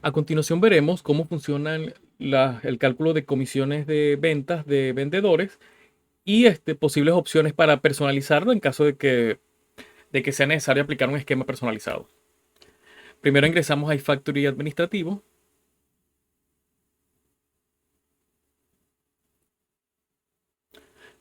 A continuación veremos cómo funciona el cálculo de comisiones de ventas de vendedores y posibles opciones para personalizarlo en caso de que sea necesario aplicar un esquema personalizado. Primero ingresamos a iFactory administrativo.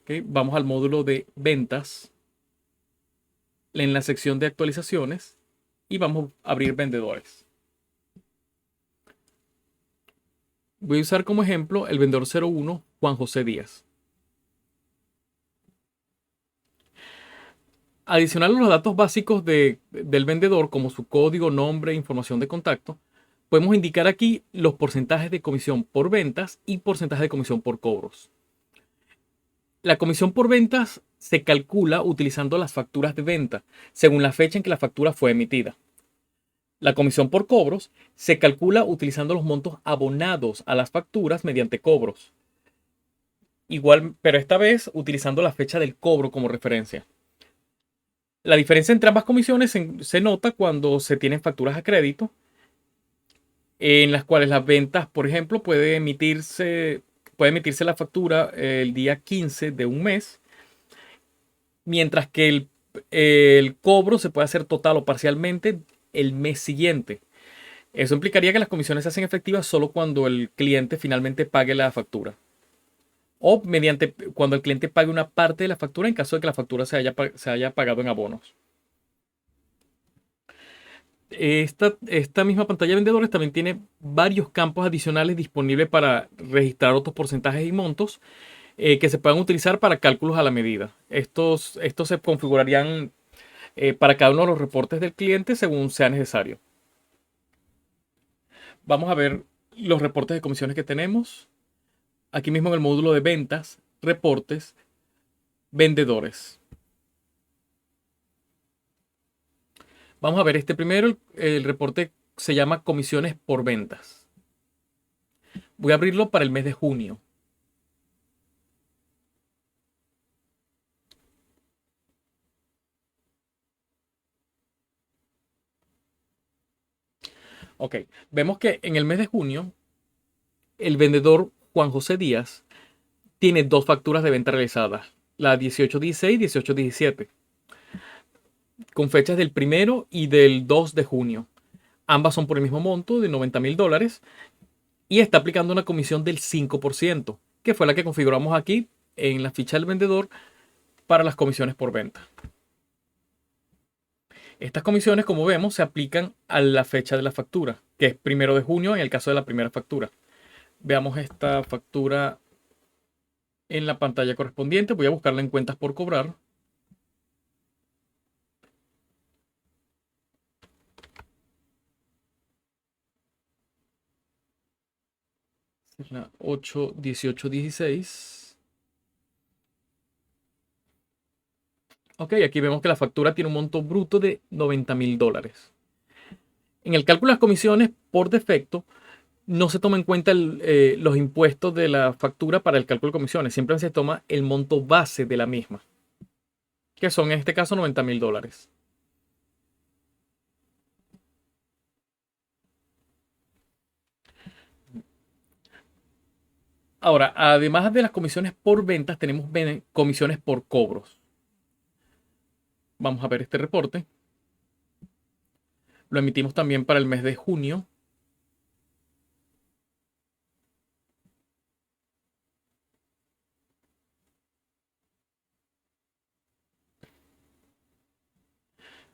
¿Ok? Vamos al módulo de ventas en la sección de actualizaciones y vamos a abrir vendedores. Voy a usar como ejemplo el vendedor 01, Juan José Díaz. Adicional a los datos básicos del vendedor, como su código, nombre e información de contacto, podemos indicar aquí los porcentajes de comisión por ventas y porcentaje de comisión por cobros. La comisión por ventas se calcula utilizando las facturas de venta, según la fecha en que la factura fue emitida. La comisión por cobros se calcula utilizando los montos abonados a las facturas mediante cobros. Igual, pero esta vez utilizando la fecha del cobro como referencia. La diferencia entre ambas comisiones se nota cuando se tienen facturas a crédito, en las cuales las ventas, por ejemplo, puede emitirse la factura el día 15 de un mes, mientras que el cobro se puede hacer total o parcialmente el mes siguiente. Eso implicaría que las comisiones se hacen efectivas solo cuando el cliente finalmente pague la factura. O cuando el cliente pague una parte de la factura en caso de que la factura se haya pagado en abonos. Esta misma pantalla de vendedores también tiene varios campos adicionales disponibles para registrar otros porcentajes y montos que se puedan utilizar para cálculos a la medida. Estos se configurarían para cada uno de los reportes del cliente según sea necesario. Vamos a ver los reportes de comisiones que tenemos. Aquí mismo en el módulo de ventas, reportes, vendedores. Vamos a ver este primero. El reporte se llama comisiones por ventas. Voy a abrirlo para el mes de junio. Ok, vemos que en el mes de junio el vendedor Juan José Díaz tiene dos facturas de venta realizadas, la 1816 y 1817, con fechas del primero y del 2 de junio. Ambas son por el mismo monto de $90,000 y está aplicando una comisión del 5%, que fue la que configuramos aquí en la ficha del vendedor para las comisiones por venta. Estas comisiones, como vemos, se aplican a la fecha de la factura, que es primero de junio en el caso de la primera factura. Veamos esta factura en la pantalla correspondiente. Voy a buscarla en cuentas por cobrar. Es la 8, 18, 16. Ok, aquí vemos que la factura tiene un monto bruto de $90,000. En el cálculo de las comisiones, por defecto, no se toma en cuenta los impuestos de la factura para el cálculo de comisiones. Siempre se toma el monto base de la misma, que son en este caso $90,000. Ahora, además de las comisiones por ventas, tenemos comisiones por cobros. Vamos a ver este reporte. Lo emitimos también para el mes de junio.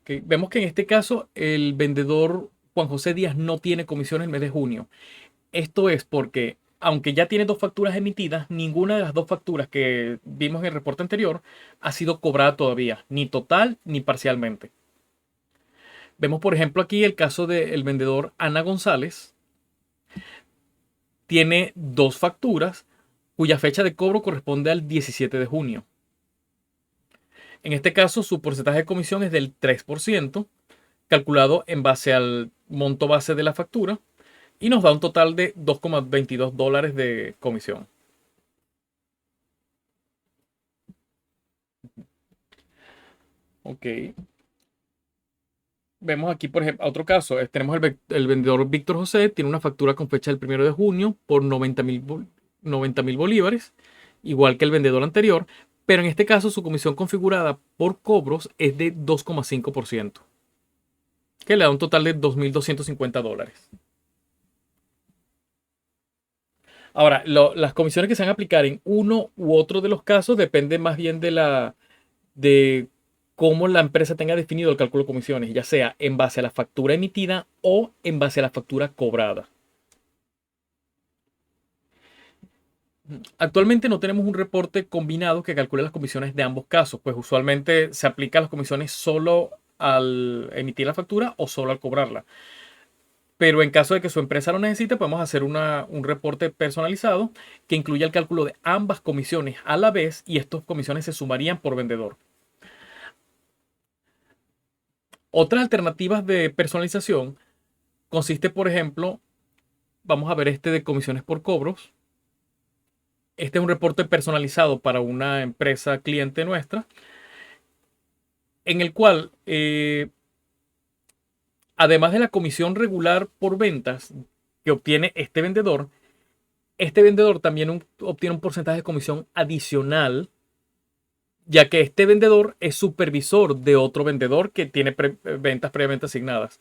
Ok, vemos que en este caso el vendedor Juan José Díaz no tiene comisiones el mes de junio. Esto es porque, aunque ya tiene dos facturas emitidas, ninguna de las dos facturas que vimos en el reporte anterior ha sido cobrada todavía, ni total ni parcialmente. Vemos, por ejemplo, aquí el caso del vendedor Ana González. Tiene dos facturas cuya fecha de cobro corresponde al 17 de junio. En este caso, su porcentaje de comisión es del 3%, calculado en base al monto base de la factura, y nos da un total de $2,22 de comisión. Ok. Vemos aquí, por ejemplo, otro caso. Tenemos el vendedor Víctor José, tiene una factura con fecha del 1 de junio por 90.000 bolívares, igual que el vendedor anterior, pero en este caso su comisión configurada por cobros es de 2,5%, que le da un total de $2.250. Ahora, las comisiones que se van a aplicar en uno u otro de los casos depende más bien de cómo la empresa tenga definido el cálculo de comisiones, ya sea en base a la factura emitida o en base a la factura cobrada. Actualmente no tenemos un reporte combinado que calcule las comisiones de ambos casos, pues usualmente se aplican las comisiones solo al emitir la factura o solo al cobrarla. Pero en caso de que su empresa lo necesite, podemos hacer un reporte personalizado que incluya el cálculo de ambas comisiones a la vez y estas comisiones se sumarían por vendedor. Otras alternativas de personalización consiste, por ejemplo, vamos a ver este de comisiones por cobros. Este es un reporte personalizado para una empresa cliente nuestra, en el cual, además de la comisión regular por ventas que obtiene este vendedor también obtiene un porcentaje de comisión adicional, ya que este vendedor es supervisor de otro vendedor que tiene ventas previamente asignadas.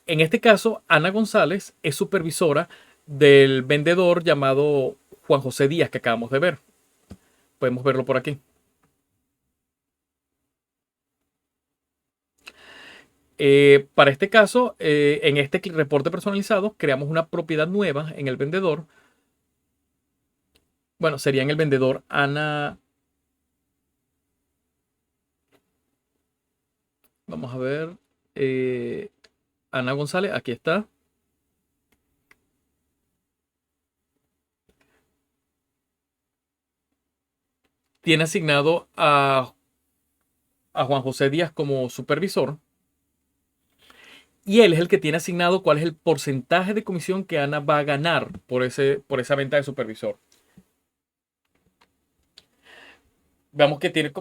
En este caso, Ana González es supervisora del vendedor llamado Juan José Díaz que acabamos de ver. Podemos verlo por aquí. Para este caso, en este reporte personalizado, creamos una propiedad nueva en el vendedor. Bueno, sería en el vendedor Ana. Vamos a ver. eh, Ana González, aquí está. Tiene asignado a Juan José Díaz como supervisor. Y él es el que tiene asignado cuál es el porcentaje de comisión que Ana va a ganar por esa venta de supervisor. Veamos que tiene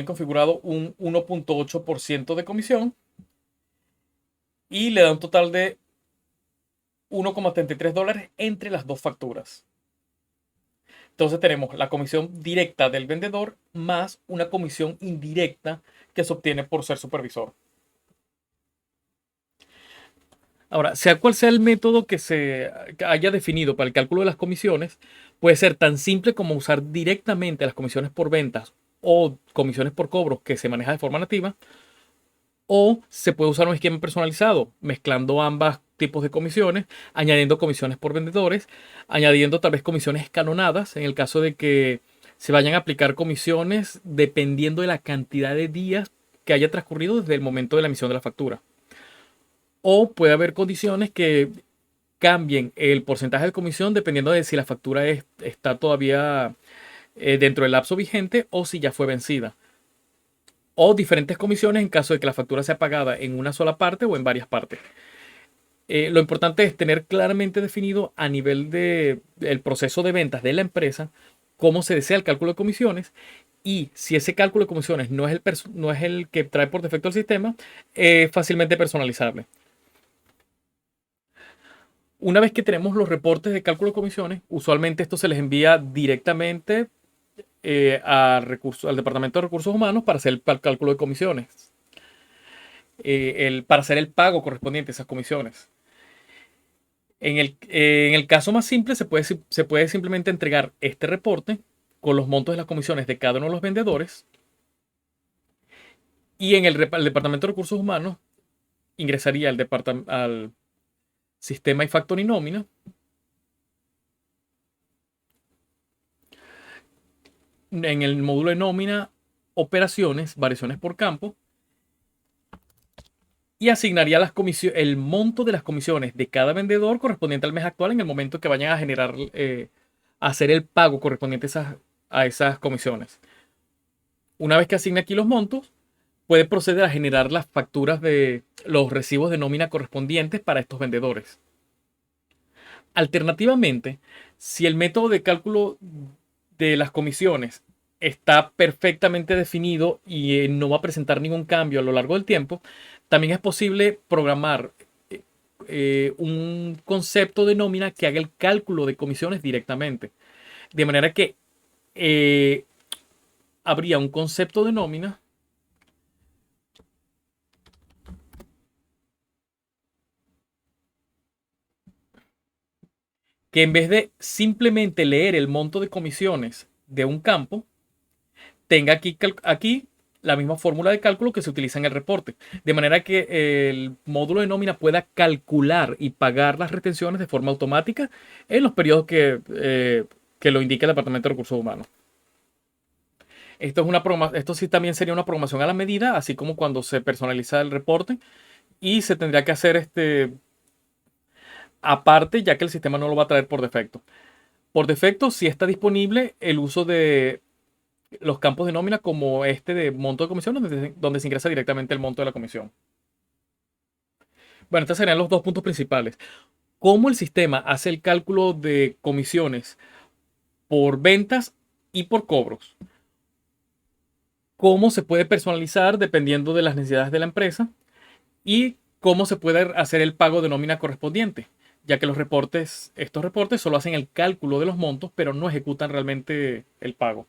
configurado un 1,8% de comisión y le da un total de $1,33 entre las dos facturas. Entonces tenemos la comisión directa del vendedor más una comisión indirecta que se obtiene por ser supervisor. Ahora, sea cual sea el método que se haya definido para el cálculo de las comisiones, puede ser tan simple como usar directamente las comisiones por ventas o comisiones por cobros que se maneja de forma nativa, o se puede usar un esquema personalizado, mezclando ambos tipos de comisiones, añadiendo comisiones por vendedores, añadiendo tal vez comisiones escalonadas en el caso de que se vayan a aplicar comisiones dependiendo de la cantidad de días que haya transcurrido desde el momento de la emisión de la factura. O puede haber condiciones que cambien el porcentaje de comisión dependiendo de si la factura está todavía dentro del lapso vigente o si ya fue vencida. O diferentes comisiones en caso de que la factura sea pagada en una sola parte o en varias partes. Lo importante es tener claramente definido a nivel del proceso de ventas de la empresa cómo se desea el cálculo de comisiones y si ese cálculo de comisiones no es el que trae por defecto el sistema, fácilmente personalizable. Una vez que tenemos los reportes de cálculo de comisiones, usualmente esto se les envía directamente al Departamento de Recursos Humanos para hacer el cálculo de comisiones, para hacer el pago correspondiente a esas comisiones. En el caso más simple, se puede simplemente entregar este reporte con los montos de las comisiones de cada uno de los vendedores y en el Departamento de Recursos Humanos ingresaría al sistema iFactory nómina. En el módulo de nómina, operaciones, variaciones por campo, y asignaría el monto de las comisiones de cada vendedor correspondiente al mes actual en el momento que vayan a generar, a hacer el pago correspondiente a esas comisiones. Una vez que asigne aquí los montos, puede proceder a generar las facturas de los recibos de nómina correspondientes para estos vendedores. Alternativamente, si el método de cálculo de las comisiones está perfectamente definido y no va a presentar ningún cambio a lo largo del tiempo, también es posible programar un concepto de nómina que haga el cálculo de comisiones directamente. De manera que eh, habría un concepto de nómina que, en vez de simplemente leer el monto de comisiones de un campo, tenga aquí la misma fórmula de cálculo que se utiliza en el reporte. De manera que el módulo de nómina pueda calcular y pagar las retenciones de forma automática en los periodos que lo indique el Departamento de Recursos Humanos. Esto sí también sería una programación a la medida, así como cuando se personaliza el reporte, y se tendría que hacer aparte, ya que el sistema no lo va a traer por defecto. Por defecto, sí está disponible el uso de los campos de nómina como este de monto de comisión, donde se ingresa directamente el monto de la comisión. Bueno, estos serían los dos puntos principales. Cómo el sistema hace el cálculo de comisiones por ventas y por cobros. Cómo se puede personalizar dependiendo de las necesidades de la empresa. Y cómo se puede hacer el pago de nómina correspondiente, ya que estos reportes solo hacen el cálculo de los montos, pero no ejecutan realmente el pago.